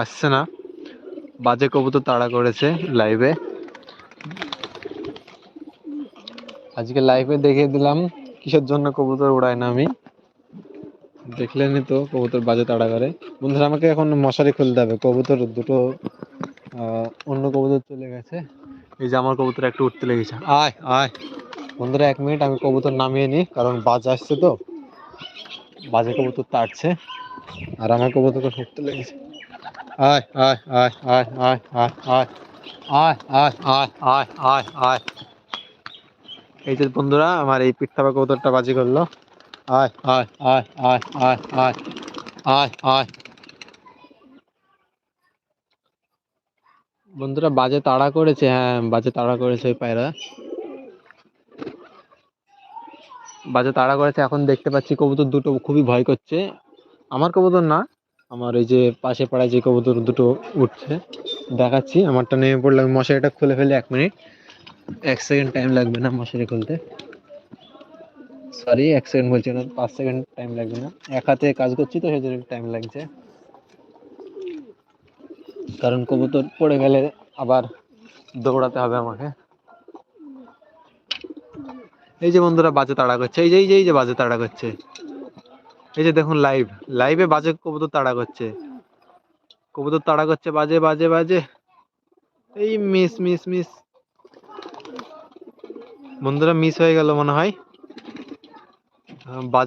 আসছে না, বাজে কবুতর তাড়া করেছে লাইভে। আজকে লাইভে দেখিয়ে দিলাম কিসের জন্য কবুতর উড়ায় না আমি। দেখলেনি তো কবুতর বাজে তাড়া করে। বন্ধুরা আমাকে এখন মশারি খুলতে হবে, কবুতর দুটো অন্য কবুতর চলে গেছে। এই যে আমার কবুতর একটু উঠতে লেগেছে, আয় আয়। বন্ধুরা 1 মিনিট আমি কবুতর নামিয়ে নিই, কারণ বাজ আসছে তো, বাজে কবুতর তাড়ছে আর আমার কবুতরকে উঠতে লেগেছে। আয় আয় আয় আয় আয় আয় আয় আয় আয় আয় আয় আয় আয়। এই যে বন্ধুরা আমার এই পিঠটাপা কবুতরটা বাজি করলো। আয় আয় আয় আয় আয় আয় আয় আয়। বন্ধুরা বাজে তাড়া করেছে, হ্যাঁ বাজে তাড়া করেছে ওই পায়রা, বাজে তাড়া করেছে। এখন দেখতে পাচ্ছি কবুতর দুটো খুবই ভয় করছে। আমার কবুতর না, আমার এই যে পাশে পাড়ায় যে কবুতর দুটো উঠছে দেখাচ্ছি। আমারটা নেমে পড়লে আমি মশারিটা খুলে ফেলি, 1 মিনিট, 1 সেকেন্ড টাইম লাগবে না মশারি খুলতে। সরি 1 সেকেন্ড বলছি না, 5 সেকেন্ড টাইম লাগবে না, এক হাতে কাজ করছি তো সেই জন্য টাইম লাগছে। কারণ কবুতর পড়ে গেলে আবার দৌড়াতে হবে আমাকে। এই যে বন্ধুরা বাজে তাড়া করছে, এই যে এই যে বাজে তাড়া করছে। এই যে দেখুন লাইভে বাজে কবুতর তাড়া করছে, কবুতর তাড়া করছে বাজে বাজে বাজে। এই মিস মিস মিস। বন্ধুরা মিস হয়ে গেল মনে হয়, বাজে